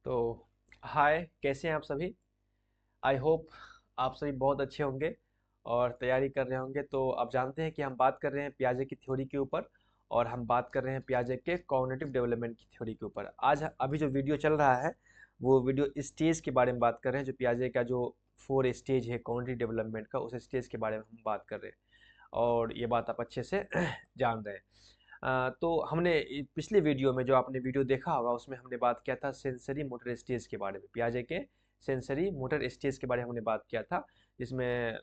तो हाय, कैसे हैं आप सभी। आई होप आप सभी बहुत अच्छे होंगे और तैयारी कर रहे होंगे। तो आप जानते हैं कि हम बात कर रहे हैं पियाजे की थ्योरी के ऊपर और हम बात कर रहे हैं पियाजे के कॉग्निटिव डेवलपमेंट की थ्योरी के ऊपर। आज अभी जो वीडियो चल रहा है वो वीडियो स्टेज के बारे में बात कर रहे हैं, जो पियाजे का जो 4 स्टेज है कॉग्निटिव डेवलपमेंट का, उस स्टेज के बारे में हम बात कर रहे हैं और ये बात आप अच्छे से जान रहे हैं। तो हमने पिछले वीडियो में जो आपने वीडियो देखा होगा उसमें हमने बात किया था सेंसरी मोटर स्टेज के बारे में, पियाजे के सेंसरी मोटर स्टेज के बारे में हमने बात किया था, जिसमें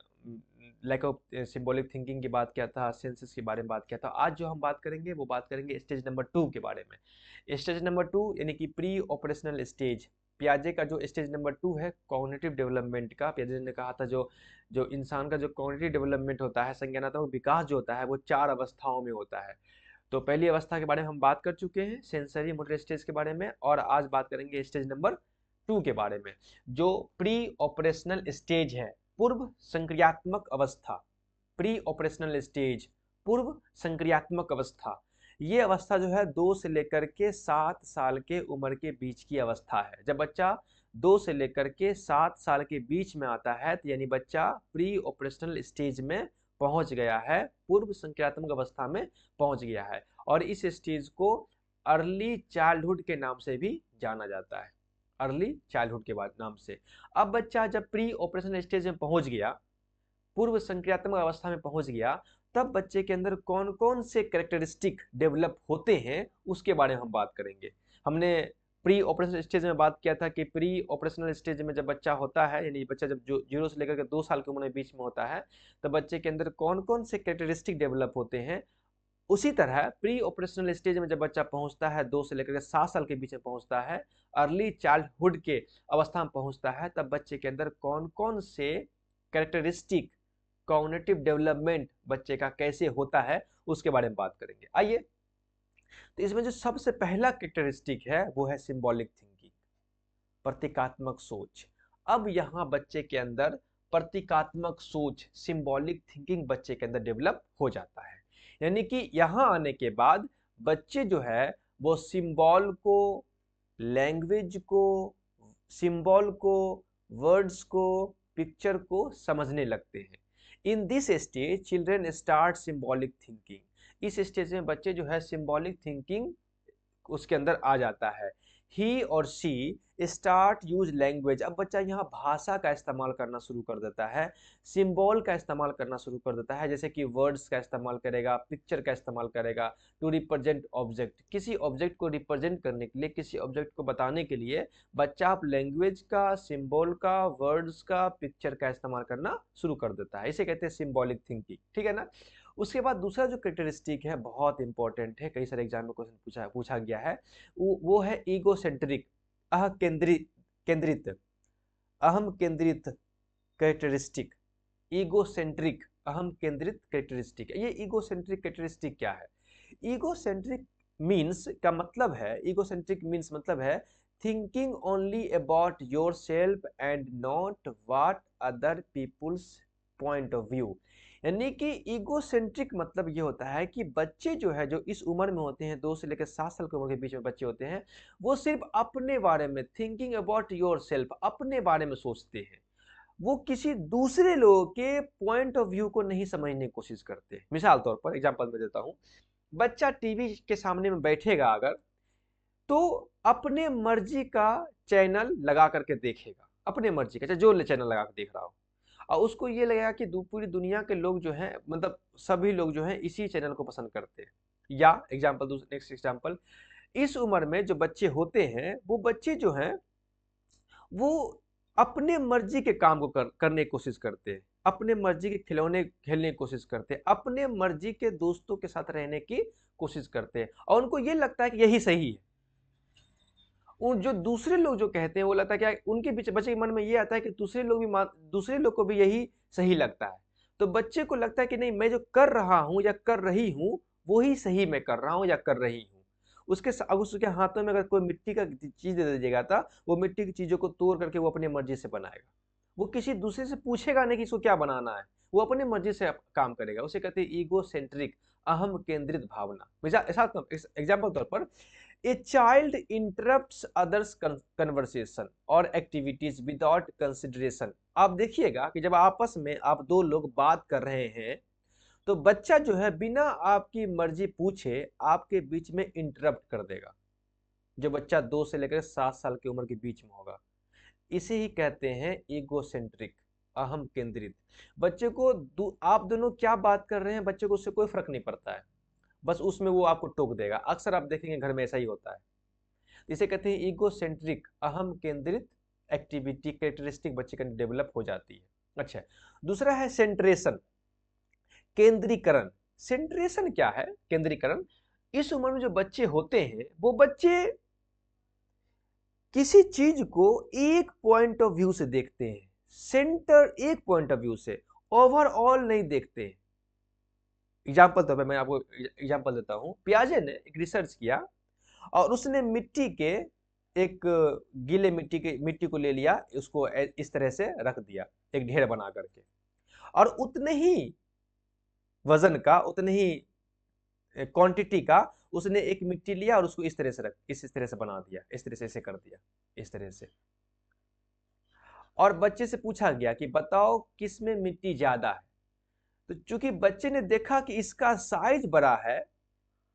लैक ऑफ सिंबॉलिक थिंकिंग की बात किया था, सेंसेस के बारे में बात किया था। आज जो हम बात करेंगे वो बात करेंगे स्टेज नंबर 2 के बारे में। स्टेज नंबर 2 यानी कि प्री ऑपरेशनल स्टेज। पियाजे का जो स्टेज नंबर 2 है कॉग्निटिव डेवलपमेंट का, पियाजे ने कहा था जो जो इंसान का जो कॉग्निटिव डेवलपमेंट होता है, संज्ञानात्मक विकास जो होता है वो 4 अवस्थाओं में होता है। तो पहली अवस्था के बारे में हम बात कर चुके हैं, सेंसरी मोटर स्टेज के बारे में, और आज बात करेंगे स्टेज नंबर 2 के बारे में, जो प्री ऑपरेशनल स्टेज है, पूर्व संक्रियात्मक अवस्था। प्री ऑपरेशनल स्टेज, पूर्व संक्रियात्मक अवस्था। ये अवस्था जो है 2 से लेकर के 7 साल के उम्र के बीच की अवस्था है। जब बच्चा 2 से लेकर के 7 साल के बीच में आता है तो यानी बच्चा प्री ऑपरेशनल स्टेज में पहुंच गया है, पूर्व संक्रियात्मक अवस्था में पहुंच गया है। और इस स्टेज को अर्ली चाइल्डहुड के नाम से भी जाना जाता है, अर्ली चाइल्डहुड के बाद नाम से। अब बच्चा जब प्री ऑपरेशन स्टेज में पहुंच गया, पूर्व संक्रियात्मक अवस्था में पहुंच गया, तब बच्चे के अंदर कौन कौन से कैरेक्टरिस्टिक डेवलप होते हैं उसके बारे में हम बात करेंगे। हमने प्री ऑपरेशनल स्टेज में बात किया था कि प्री ऑपरेशनल स्टेज में जब बच्चा होता है, यानी बच्चा जब जो 0 से लेकर के 2 साल की उम्र के बीच में होता है, तो बच्चे के अंदर कौन कौन से कैरेक्टरिस्टिक डेवलप होते हैं। उसी तरह प्री ऑपरेशनल स्टेज में जब बच्चा पहुंचता है, 2 से लेकर के 7 साल के बीच में पहुंचता है, अर्ली चाइल्डहुड के अवस्था में पहुंचता है, तब बच्चे के अंदर कौन कौन से कैरेक्टरिस्टिक कॉग्निटिव डेवलपमेंट बच्चे का कैसे होता है उसके बारे में बात करेंगे। आइए, तो इसमें जो सबसे पहला कैरेक्टरिस्टिक है वो है सिंबॉलिक थिंकिंग, प्रतीकात्मक सोच। अब यहाँ बच्चे के अंदर प्रतीकात्मक सोच, सिंबॉलिक थिंकिंग बच्चे के अंदर डेवलप हो जाता है। यानी कि यहाँ आने के बाद बच्चे जो है वो सिंबल को, लैंग्वेज को, सिंबल को, वर्ड्स को, पिक्चर को समझने लगते हैं। इन this stage children start symbolic thinking. इस स्टेज में बच्चे जो है सिंबॉलिक थिंकिंग उसके अंदर आ जाता है। ही और शी स्टार्ट यूज लैंग्वेज। अब बच्चा यहाँ भाषा का इस्तेमाल करना शुरू कर देता है, सिंबल का इस्तेमाल करना शुरू कर देता है, जैसे कि वर्ड्स का इस्तेमाल करेगा, पिक्चर का इस्तेमाल करेगा टू रिप्रेजेंट ऑब्जेक्ट। किसी ऑब्जेक्ट को रिप्रेजेंट करने के लिए, किसी ऑब्जेक्ट को बताने के लिए बच्चा आप लैंग्वेज का, सिंबल का, वर्ड्स का, पिक्चर का इस्तेमाल करना शुरू कर देता है। इसे कहते हैं सिंबॉलिक थिंकिंग, ठीक है ना। उसके बाद दूसरा जो कैरेक्टरिस्टिक है बहुत इंपॉर्टेंट है, कई सारे एग्जाम में क्वेश्चन पूछा गया है, वो है ईगोसेंट्रिक, अह केंद्रित, केंद्रित, अहम केंद्रित कैरेक्टरिस्टिक। ईगोसेंट्रिक, अहम केंद्रित कैरेक्टरिस्टिक। ये ईगोसेंट्रिक कैरेक्टरिस्टिक क्या है? ईगोसेंट्रिक मीन्स का मतलब है, ईगोसेंट्रिक मीन्स मतलब है thinking only about yourself and not what other people's point of view. यानी कि ईगोसेंट्रिक मतलब ये होता है कि बच्चे जो है, जो इस उम्र में होते हैं, 2 से लेकर 7 साल की उम्र के बीच में बच्चे होते हैं, वो सिर्फ अपने बारे में, थिंकिंग अबाउट योर सेल्फ, अपने बारे में सोचते हैं। वो किसी दूसरे लोगों के पॉइंट ऑफ व्यू को नहीं समझने की कोशिश करते। मिसाल तौर पर एग्जांपल मैं देता हूं, बच्चा टीवी के सामने में बैठेगा अगर, तो अपने मर्जी का चैनल लगा करके देखेगा, अपने मर्जी का, चाहे जो चैनल लगा कर देख रहा हो, और उसको ये लगेगा कि पूरी दुनिया के लोग जो हैं, मतलब सभी लोग जो हैं इसी चैनल को पसंद करते हैं। या एग्जांपल, नेक्स्ट एग्जांपल, इस उम्र में जो बच्चे होते हैं वो बच्चे जो हैं वो अपने मर्जी के काम को करने की कोशिश करते हैं, अपने मर्जी के खिलौने खेलने की कोशिश करते हैं, अपने मर्जी के दोस्तों के साथ रहने की कोशिश करते हैं, और उनको ये लगता है कि यही सही है। उन जो दूसरे लोग जो कहते हैं वो लगता है क्या, उनके बीच बच्चे के मन में ये आता है कि दूसरे लोग भी दूसरे लोग को भी यही सही लगता है। तो बच्चे को लगता है कि नहीं, मैं जो कर रहा हूं या कर रही हूं वो ही सही मैं कर रहा हूं या कर रही हूं। अब उसके हाथों में अगर कोई मिट्टी का चीज दे दीजिएगा था, वो मिट्टी की चीजों को तोड़ करके वो अपनी मर्जी से बनाएगा। वो किसी दूसरे से पूछेगा नहीं कि इसको क्या बनाना है, वो अपनी मर्जी से काम करेगा। उसे कहते हैं ईगो सेंट्रिक, अहम केंद्रित भावना। ऐसा एग्जाम्पल तौर पर a child interrupts others conversation और एक्टिविटीज विदाउट कंसिडरेशन। आप देखिएगा कि जब आपस में आप दो लोग बात कर रहे हैं तो बच्चा जो है बिना आपकी मर्जी पूछे आपके बीच में इंटरप्ट कर देगा। जो बच्चा 2 से लेकर 7 साल की उम्र के बीच में होगा, इसे ही कहते हैं ईगोसेंट्रिक, अहम केंद्रित। बच्चे को आप दोनों क्या बात कर रहे हैं बच्चे को उससे कोई फर्क नहीं पड़ता है, बस उसमें वो आपको टोक देगा। अक्सर आप देखेंगे घर में ऐसा ही होता है। इसे कहते हैं ईगोसेंट्रिक, अहम केंद्रित एक्टिविटी कैरेक्टरिस्टिक बच्चे का डेवलप हो जाती है। अच्छा, दूसरा है सेंट्रेशन, केंद्रीकरण। सेंट्रेशन क्या है? केंद्रीकरण। इस उम्र में जो बच्चे होते हैं वो बच्चे किसी चीज को एक पॉइंट ऑफ व्यू से देखते हैं, सेंटर एक पॉइंट ऑफ व्यू से, ओवरऑल नहीं देखते। एग्जाम्पल तौर पे मैं आपको एग्जाम्पल देता हूं। पियाजे ने एक रिसर्च किया और उसने मिट्टी के एक गीले मिट्टी को ले लिया, उसको इस तरह से रख दिया एक ढेर बना करके, और उतने ही वजन का, उतने ही क्वांटिटी का उसने एक मिट्टी लिया और उसको इस तरह से इस तरह से बना दिया, इस तरह से ऐसे कर दिया, इस तरह से। और बच्चे से पूछा गया कि बताओ किसमें मिट्टी ज्यादा है। तो चूंकि बच्चे ने देखा कि इसका साइज बड़ा है,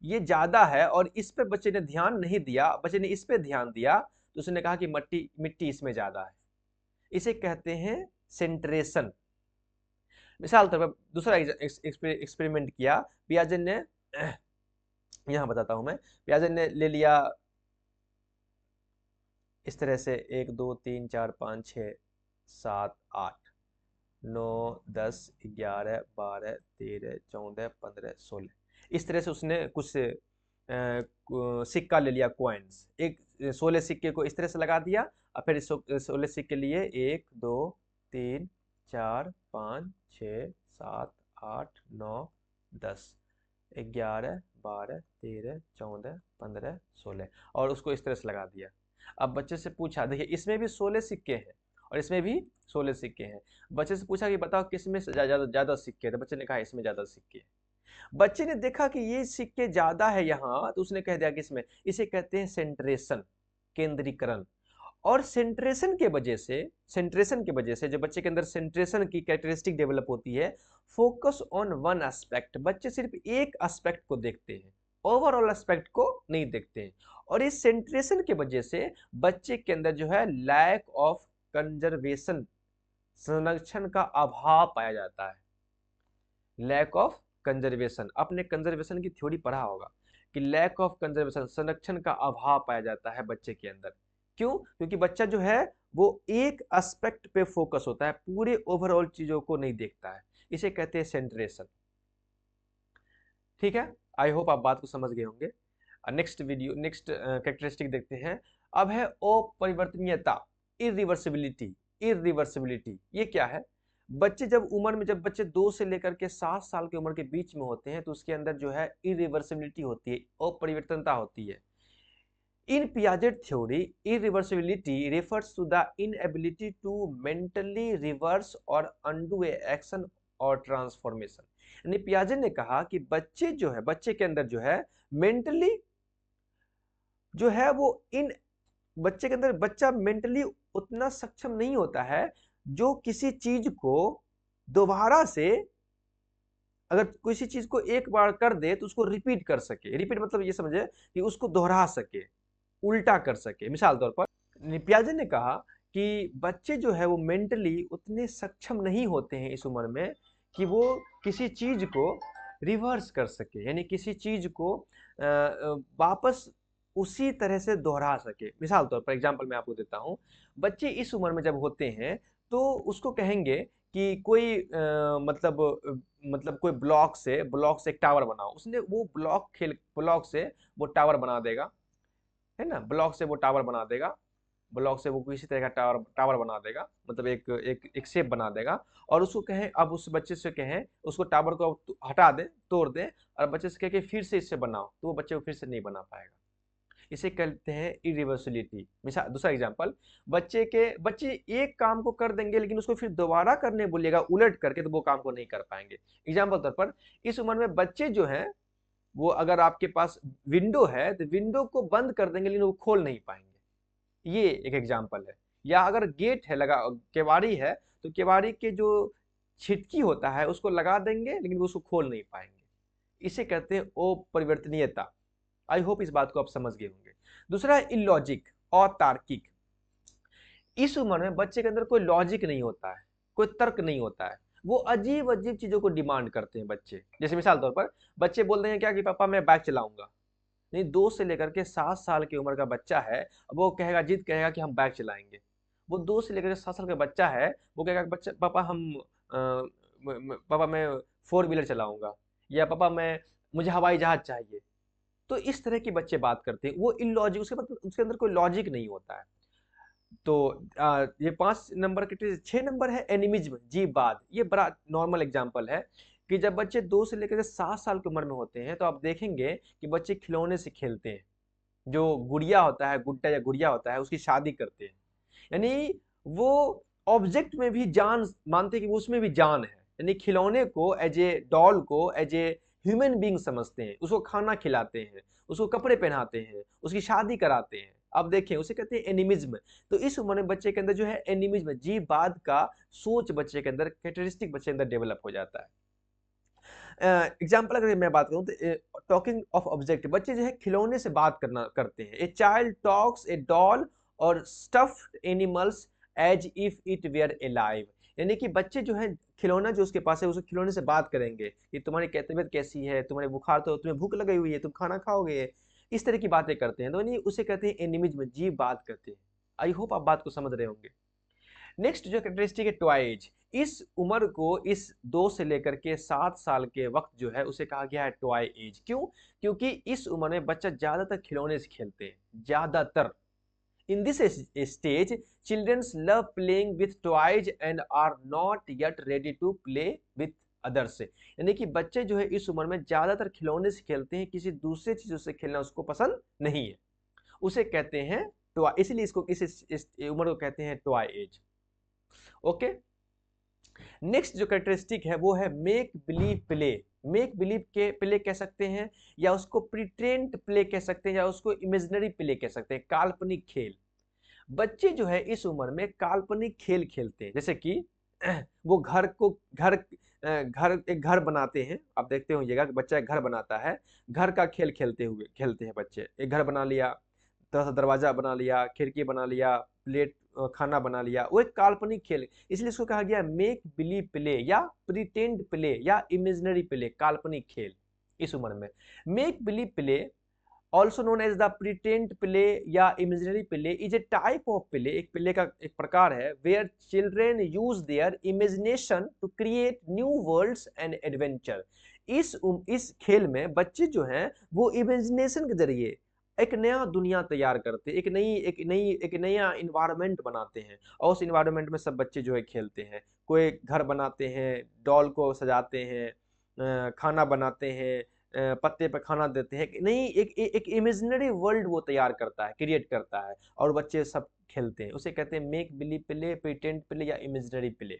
ये ज्यादा है, और इस पे बच्चे ने ध्यान नहीं दिया, बच्चे ने इस पे ध्यान दिया, तो उसने कहा कि मिट्टी इसमें ज्यादा है। इसे कहते हैं सेंट्रेशन। मिसाल तौर पर दूसरा एक्सपेरिमेंट किया पियाजे ने। यहां बताता हूं मैं। पियाजे ने ले लिया इस तरह से 1 2 3 4 5 6 7 8 9 10 11 12 13 14 15 16, इस तरह से उसने कुछ सिक्का ले लिया, कॉइन्स। एक 16 सिक्के को इस तरह से लगा दिया और फिर 16 सिक्के लिए 1 2 3 4 5 6 7 8 9 10 11 12 13 14 15 16, और उसको इस तरह से लगा दिया। अब बच्चे से पूछा, देखिए इसमें भी 16 सिक्के हैं और इसमें भी 16 सिक्के हैं। बच्चे से पूछा कि बताओ किसमें ज्यादा सिक्के हैं, तो बच्चे ने कहा इसमें ज्यादा सिक्के हैं। बच्चे ने देखा कि ये सिक्के ज्यादा है यहाँ, तो उसने कह दिया कि इसमें। इसे कहते हैं सेंट्रेशन, केंद्रीकरण। और सेंट्रेशन के वजह से जो बच्चे के अंदर सेंट्रेशन की कैरेक्टरिस्टिक डेवलप होती है, फोकस ऑन वन एस्पेक्ट। बच्चे सिर्फ एक एस्पेक्ट को देखते हैं, ओवरऑल एस्पेक्ट को नहीं देखते हैं। और इस सेंट्रेशन के वजह से बच्चे के अंदर जो है लैक ऑफ कंजर्वेशन, संरक्षण का अभाव पाया जाता है। लैक ऑफ कंजर्वेशन, आपने कंजर्वेशन की थ्योरी पढ़ा होगा कि लैक ऑफ कंजर्वेशन, संरक्षण का अभाव पाया जाता है बच्चे के अंदर। क्यों? क्योंकि बच्चा जो है वो एक एस्पेक्ट पे फोकस होता है, पूरे ओवरऑल चीजों को नहीं देखता है। इसे कहते हैं सेंट्रेशन। ठीक है, आई होप आप बात को समझ गए होंगे। नेक्स्ट कैरेक्टरिस्टिक देखते हैं। अब है अपरिवर्तनीयता, इरिवर्सिबिलिटी। इरिवर्सिबिलिटी ये क्या है? बच्चे जब बच्चे 2 से लेकर के 7 साल की उम्र के बीच में होते हैं तो उसके अंदर जो है इरिवर्सिबिलिटी होती है, अपरिवर्तनता होती है। In Piaget theory, irreversibility refers to the inability to mentally reverse or undo a action or transformation। यानी पियाजे ने कहा कि बच्चे के अंदर जो है मेंटली जो है वो इन बच्चे के अंदर बच्चा मेंटली उतना सक्षम नहीं होता है जो किसी चीज को दोबारा से, अगर किसी चीज को एक बार कर दे तो उसको रिपीट कर सके। रिपीट मतलब ये समझे कि उसको दोहरा सके, उल्टा कर सके। मिसाल तौर पर पियाजे ने कहा कि बच्चे जो है वो मेंटली उतने सक्षम नहीं होते हैं इस उम्र में कि वो किसी चीज को रिवर्स कर सके, यानी किसी चीज को वापस उसी तरह से दोहरा सके। मिसाल तौर पर एग्जांपल मैं आपको देता हूं। बच्चे इस उम्र में जब होते हैं तो उसको कहेंगे कि कोई मतलब कोई ब्लॉक से एक टावर बनाओ, उसने वो ब्लॉक से वो टावर बना देगा, है ना। ब्लॉक से वो टावर बना देगा, ब्लॉक से वो किसी तरह का टावर बना देगा, मतलब एक शेप बना देगा। और उसको कहें, अब उस बच्चे से कहें उसको टावर को हटा दे, तोड़ दे, और बच्चे से कहे कि फिर से इससे बनाओ, तो वो बच्चे को फिर से नहीं बना पाएगा। इसे कहते हैं इरिवर्सिबिलिटी। मिसाल दूसरा एग्जांपल, बच्चे एक काम को कर देंगे लेकिन उसको फिर दोबारा करने बोलिएगा उलट करके, तो वो काम को नहीं कर पाएंगे। एग्जांपल तौर पर इस उम्र में बच्चे जो हैं वो अगर आपके पास विंडो है तो विंडो को बंद कर देंगे लेकिन वो खोल नहीं पाएंगे। ये एक एग्जाम्पल है। या अगर गेट है लगा, केवाड़ी है, तो केवाड़ी के जो छिटकी होता है उसको लगा देंगे लेकिन वो उसको खोल नहीं पाएंगे। इसे कहते हैं अपरिवर्तनीयता। आई होप इस बात को आप समझ गए होंगे। दूसरा है इलॉजिक, अतार्किक। इस उम्र में बच्चे के अंदर कोई लॉजिक नहीं होता है, कोई तर्क नहीं होता है। वो अजीब अजीब चीजों को डिमांड करते हैं बच्चे। जैसे मिसाल तौर पर बच्चे बोल रहे हैं क्या कि पापा मैं बाइक चलाऊंगा। नहीं, 2 से लेकर के 7 साल की उम्र का बच्चा है, वो कहेगा, जिद कहेगा कि हम बाइक चलाएंगे। वो 2 से लेकर के 7 साल का बच्चा है, वो कहेगा बच्चा पापा हम पापा मैं 4 व्हीलर चलाऊंगा, या पापा मैं मुझे हवाई जहाज चाहिए। तो इस तरह के बच्चे बात करते हैं, वो इलॉजिक, उसके मतलब उसके अंदर कोई लॉजिक नहीं होता है। तो ये 5 नंबर के 6 नंबर है एनिमिज्म, जीववाद। ये बड़ा नॉर्मल एग्जाम्पल है कि जब बच्चे 2 से लेकर के 7 साल की उम्र में होते हैं तो आप देखेंगे कि बच्चे खिलौने से खेलते हैं। जो गुड़िया होता है, गुड्डा या गुड़िया होता है, उसकी शादी करते हैं। यानी वो ऑब्जेक्ट में भी जान मानते हैं कि वो उसमें भी जान है। यानी खिलौने को एज ए डॉल को एज ए ह्यूमन बीइंग समझते हैं, उसको खाना खिलाते हैं, उसको कपड़े पहनाते हैं, उसकी शादी कराते हैं। अब देखें, उसे कहते हैं एनिमिज्म। तो इस उम्र में बच्चे के अंदर जो है एनिमिज्म, जीववाद का सोच बच्चे के अंदर, कैरेक्टरिस्टिक बच्चे के अंदर डेवलप हो जाता है। एग्जाम्पल अगर मैं बात करूं तो टॉकिंग ऑफ ऑब्जेक्ट, बच्चे जो है खिलौने से बात करते हैं। A child talks a doll और stuffed animals as if it were alive. यानी कि बच्चे जो है खिलौना जो उसके पास है, उस खिलौने से बात करेंगे कि तुम्हारी तबीयत कैसी है, तुम्हारे बुखार, तो तुम्हें भूख लगी हुई है, तुम खाना खाओगे। इस तरह की बातें करते हैं, तो यानी उसे कहते हैं एनिमिज्म, जीव बात करते हैं। आई होप आप बात को समझ रहे होंगे। नेक्स्ट जो कैरेक्टरिस्टिक है टॉयज। इस उम्र को, इस 2 से लेकर के 7 साल के वक्त जो है उसे कहा गया है टॉय एज। क्यों? क्योंकि इस उम्र में बच्चा ज्यादातर खिलौने से खेलते हैं, ज्यादातर। In this stage childrens love playing with toys and are not yet ready to play with others. यानी कि बच्चे जो है इस उम्र में ज्यादातर खिलौने से खेलते हैं, किसी दूसरे चीजों से खेलना उसको पसंद नहीं है। उसे कहते हैं टॉय, इसलिए इसको इस उम्र को कहते हैं टॉय एज। ओके। नेक्स्ट जो कैरेक्टरिस्टिक है वो है make believe play. Make believe के प्ले कह सकते हैं, या उसको प्रिटेंड प्ले कह सकते हैं, या उसको इमेजिनरी प्ले कह सकते हैं, काल्पनिक खेल। बच्चे जो है इस उम्र में काल्पनिक खेल खेलते हैं। जैसे कि वो घर को एक घर बनाते हैं। आप देखते होंगे कि बच्चा एक घर बनाता है, घर का खेल खेलते हैं बच्चे। एक घर बना लिया, तरह सा दरवाजा बना लिया, खिड़की बना लिया, प्लेट खाना बना लिया। वो एक काल्पनिक खेल, इसलिए इसको कहा गया मेक बिलीव प्ले, या प्रिटेंड प्ले, या इमेजिनरी प्ले, काल्पनिक खेल। इस उम्र में make believe play, also known as the pretend play या imaginary play, is a type of play, एक प्ले का एक प्रकार है, where children use their imagination to create new worlds and adventure. इस खेल में बच्चे जो हैं वो इमेजिनेशन के जरिए एक नया दुनिया तैयार करते हैं, एक नया इन्वायरमेंट बनाते हैं, और उस इन्वायरमेंट में सब बच्चे जो है खेलते हैं। कोई घर बनाते हैं, डॉल को सजाते हैं, खाना बनाते हैं, पत्ते पे खाना देते हैं। नहीं, एक इमेजिनरी वर्ल्ड वो तैयार करता है, क्रिएट करता है, और बच्चे सब खेलते हैं। उसे कहते हैं make believe play, pretend play, या इमेजिनरी प्ले।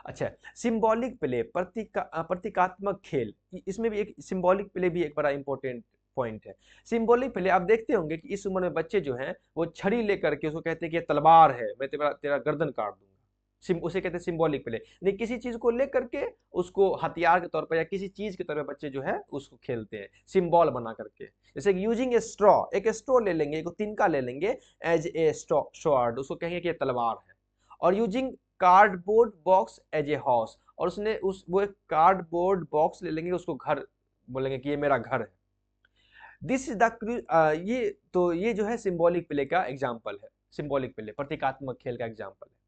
अच्छा, सिंबॉलिक प्ले, प्रतीकात्मक खेल। इसमें भी एक सिंबॉलिक प्ले भी एक बड़ा इंपॉर्टेंट पॉइंट है। सिंबॉलिक प्ले आप देखते होंगे कि इस उम्र में बच्चे जो हैं वो छड़ी लेकर के उसको कहते हैं कि ये तलवार है, मैं तेरा तेरा गर्दन काट दूंगा। उसे कहते हैं सिंबॉलिक प्ले। नहीं, किसी चीज को लेकर के उसको हथियार के तौर पर या किसी चीज के तौर पर बच्चे जो है उसको खेलते हैं, सिंबल बना करके। जैसे यूजिंग ए स्ट्रॉ, एक स्ट्रॉ ले लेंगे, एक तिनका ले लेंगे एज ए स्वॉर्ड, उसको कहेंगे कि ये तलवार है। और using cardboard box as a house, और उसने वो एक कार्डबोर्ड बॉक्स ले लेंगे, उसको घर बोलेंगे कि ये मेरा घर है। दिस इज द ये जो है सिंबॉलिक प्ले का एग्जाम्पल है, सिंबॉलिक प्ले प्रतीकात्मक खेल का एग्जाम्पल है।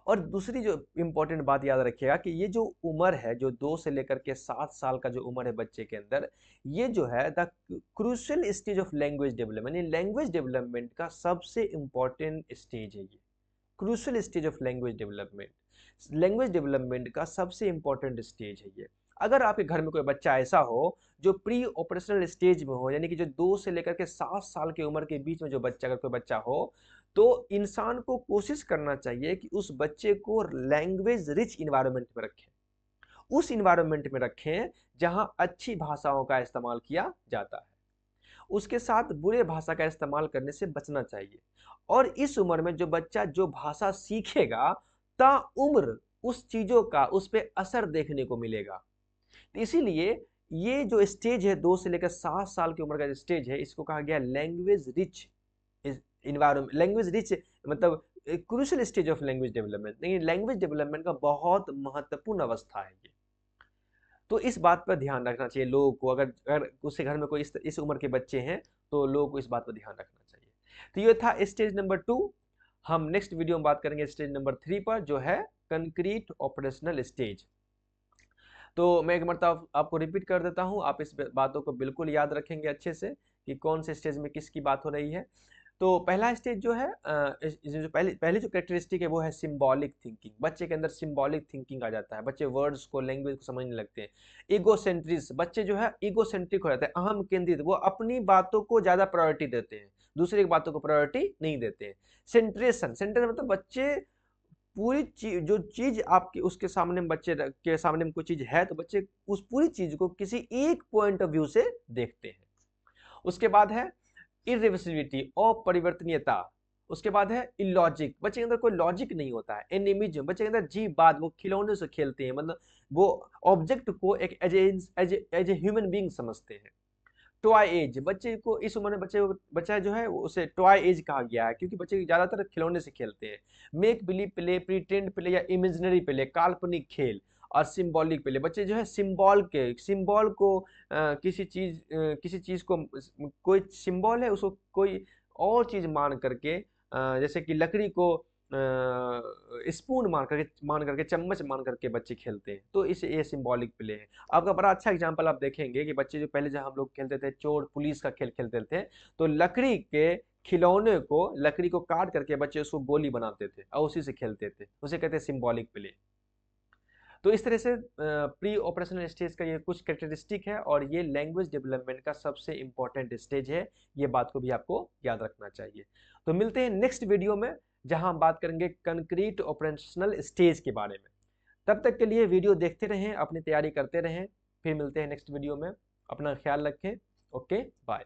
और दूसरी जो इंपॉर्टेंट बात याद रखिएगा कि ये जो उम्र है, जो 2 से लेकर के 7 साल का जो उम्र है बच्चे के अंदर, ये जो है the crucial stage of language development, यानी लैंग्वेज डेवलपमेंट का सबसे इंपॉर्टेंट स्टेज है ये। Crucial stage of language development, language development का सबसे इंपॉर्टेंट स्टेज है ये। अगर आपके घर में कोई बच्चा ऐसा हो जो प्री ऑपरेशनल स्टेज में हो, यानी कि जो 2 से लेकर के 7 साल की उम्र के बीच में जो बच्चा, अगर कोई बच्चा हो, तो इंसान को कोशिश करना चाहिए कि उस बच्चे को लैंग्वेज रिच इन्वायरमेंट में रखें, उस इन्वायरमेंट में रखें जहां अच्छी भाषाओं का इस्तेमाल किया जाता है। उसके साथ बुरे भाषा का इस्तेमाल करने से बचना चाहिए। और इस उम्र में जो बच्चा जो भाषा सीखेगा, ता उम्र उस चीजों का उस पर असर देखने को मिलेगा। तो इसीलिए ये जो स्टेज है 2 से लेकर 7 साल की उम्र का जो स्टेज है, इसको कहा गया language rich environment. Language rich मतलब crucial stage of language development. लेकिन लैंग्वेज डेवलपमेंट का बहुत महत्वपूर्ण अवस्था है ये। तो इस बात पर ध्यान रखना चाहिए लोगों को। अगर अगर उसके घर में कोई इस उम्र के बच्चे हैं तो लोगों को इस बात पर ध्यान रखना चाहिए। तो ये था स्टेज नंबर 2। हम नेक्स्ट वीडियो में बात करेंगे स्टेज नंबर 3 पर, जो है कंक्रीट ऑपरेशनल स्टेज। तो मैं एक मरतबा आपको रिपीट कर देता हूँ, आप इस बातों को बिल्कुल याद रखेंगे अच्छे से कि कौन से स्टेज में किसकी बात हो रही है। तो पहला स्टेज जो है, जो पहली जो कैरेक्टरिस्टिक है वो है सिंबॉलिक थिंकिंग। बच्चे के अंदर सिंबॉलिक थिंकिंग आ जाता है, बच्चे वर्ड्स को, लैंग्वेज को समझने लगते हैं। ईगोसेंट्रिस, बच्चे जो है ईगोसेंट्रिक हो जाते हैं, अहम केंद्रित, वो अपनी बातों को ज्यादा प्रायोरिटी देते हैं, दूसरे की बातों को प्रायोरिटी नहीं देते हैं। सेंट्रेशन, सेंट्रेशन मतलब बच्चे पूरी चीज, जो चीज आपके उसके सामने, बच्चे के सामने में कोई चीज है तो बच्चे उस पूरी चीज को किसी एक पॉइंट ऑफ व्यू से देखते हैं। उसके बाद है इरिवर्सिबिलिटी, अपरिवर्तनीयता। उसके बाद है इलॉजिक, बच्चे के अंदर कोई लॉजिक नहीं होता है। एनिमिज्म, बच्चे के अंदर जी बात, वो खिलौने से खेलते हैं, मतलब वो ऑब्जेक्ट को एक एज ए ह्यूमन बीइंग समझते हैं। टॉय एज, बच्चे को इस उम्र में बच्चा जो है उसे टॉय एज कहा गया है, क्योंकि बच्चे ज्यादातर खिलौने से खेलते हैं। Make believe play, pretend play या इमेजिनरी प्ले, काल्पनिक खेल। और सिंबॉलिक प्ले, बच्चे जो है सिंबल को किसी चीज को, कोई सिंबल है उसको कोई और चीज मान करके, जैसे कि लकड़ी को स्पून मान करके चम्मच मान करके बच्चे खेलते हैं, तो इसे ये सिंबॉलिक प्ले है। आपका बड़ा अच्छा एग्जांपल आप देखेंगे कि बच्चे जो पहले जब हम लोग खेलते थे चोर पुलिस का खेल खेलते थे, तो लकड़ी के खिलौने को, लकड़ी को काट करके बच्चे उसको गोली बनाते थे और उसी से खेलते थे, उसे कहते हैं सिंबॉलिक प्ले। तो इस तरह से प्री ऑपरेशनल स्टेज का ये कुछ कैरेक्टरिस्टिक है, और ये लैंग्वेज डेवलपमेंट का सबसे इंपॉर्टेंट स्टेज है। ये बात को भी आपको याद रखना चाहिए। तो मिलते हैं नेक्स्ट वीडियो में, जहां हम बात करेंगे कंक्रीट ऑपरेशनल स्टेज के बारे में। तब तक के लिए वीडियो देखते रहें, अपनी तैयारी करते रहें। फिर मिलते हैं नेक्स्ट वीडियो में। अपना ख्याल रखें। Okay, bye.